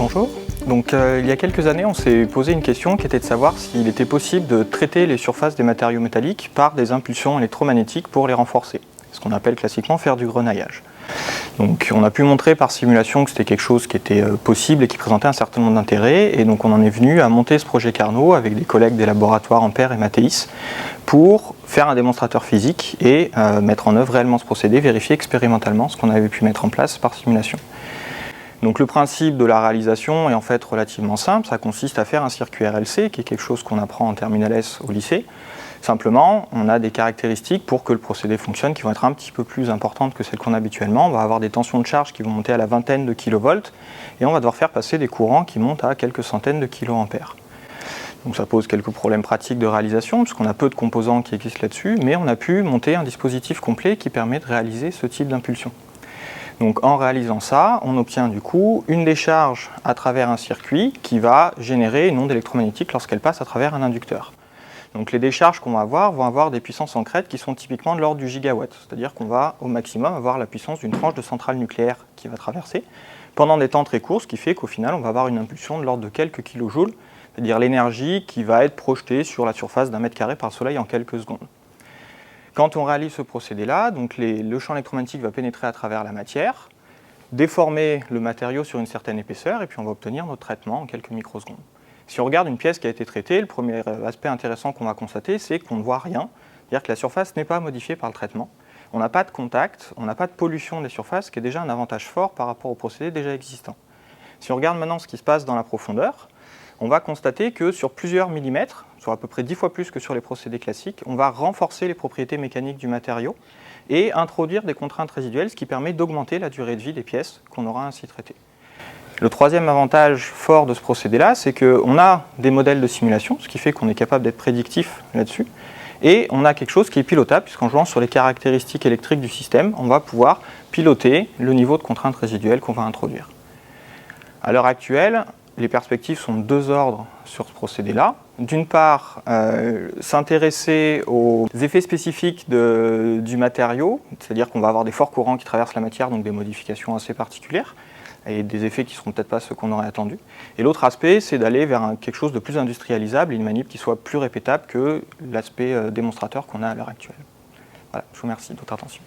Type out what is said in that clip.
Bonjour. Donc, il y a quelques années, on s'est posé une question qui était de savoir s'il était possible de traiter les surfaces des matériaux métalliques par des impulsions électromagnétiques pour les renforcer, ce qu'on appelle classiquement faire du grenaillage. Donc, on a pu montrer par simulation que c'était quelque chose qui était possible et qui présentait un certain nombre d'intérêts, et donc on en est venu à monter ce projet Carnot avec des collègues des laboratoires Ampère et Mathéis pour faire un démonstrateur physique et mettre en œuvre réellement ce procédé, vérifier expérimentalement ce qu'on avait pu mettre en place par simulation. Donc le principe de la réalisation est en fait relativement simple, ça consiste à faire un circuit RLC, qui est quelque chose qu'on apprend en terminale S au lycée. Simplement, on a des caractéristiques pour que le procédé fonctionne qui vont être un petit peu plus importantes que celles qu'on a habituellement. On va avoir des tensions de charge qui vont monter à la vingtaine de kilovolts et on va devoir faire passer des courants qui montent à quelques centaines de kiloampères. Donc ça pose quelques problèmes pratiques de réalisation puisqu'on a peu de composants qui existent là-dessus, mais on a pu monter un dispositif complet qui permet de réaliser ce type d'impulsion. Donc en réalisant ça, on obtient du coup une décharge à travers un circuit qui va générer une onde électromagnétique lorsqu'elle passe à travers un inducteur. Donc les décharges qu'on va avoir vont avoir des puissances en crête qui sont typiquement de l'ordre du gigawatt, c'est-à-dire qu'on va au maximum avoir la puissance d'une tranche de centrale nucléaire qui va traverser pendant des temps très courts, ce qui fait qu'au final on va avoir une impulsion de l'ordre de quelques kilojoules, c'est-à-dire l'énergie qui va être projetée sur la surface d'un mètre carré par le Soleil en quelques secondes. Quand on réalise ce procédé-là, donc le champ électromagnétique va pénétrer à travers la matière, déformer le matériau sur une certaine épaisseur, et puis on va obtenir notre traitement en quelques microsecondes. Si on regarde une pièce qui a été traitée, le premier aspect intéressant qu'on va constater, c'est qu'on ne voit rien, c'est-à-dire que la surface n'est pas modifiée par le traitement. On n'a pas de contact, on n'a pas de pollution des surfaces, ce qui est déjà un avantage fort par rapport au procédé déjà existant. Si on regarde maintenant ce qui se passe dans la profondeur, on va constater que sur plusieurs millimètres, soit à peu près 10 fois plus que sur les procédés classiques, on va renforcer les propriétés mécaniques du matériau et introduire des contraintes résiduelles, ce qui permet d'augmenter la durée de vie des pièces qu'on aura ainsi traitées. Le troisième avantage fort de ce procédé-là, c'est qu'on a des modèles de simulation, ce qui fait qu'on est capable d'être prédictif là-dessus, et on a quelque chose qui est pilotable, puisqu'en jouant sur les caractéristiques électriques du système, on va pouvoir piloter le niveau de contraintes résiduelles qu'on va introduire. À l'heure actuelle, les perspectives sont de deux ordres sur ce procédé-là. D'une part, s'intéresser aux effets spécifiques du matériau, c'est-à-dire qu'on va avoir des forts courants qui traversent la matière, donc des modifications assez particulières, et des effets qui ne seront peut-être pas ceux qu'on aurait attendus. Et l'autre aspect, c'est d'aller vers quelque chose de plus industrialisable, une manip qui soit plus répétable que l'aspect démonstrateur qu'on a à l'heure actuelle. Voilà, je vous remercie de votre attention.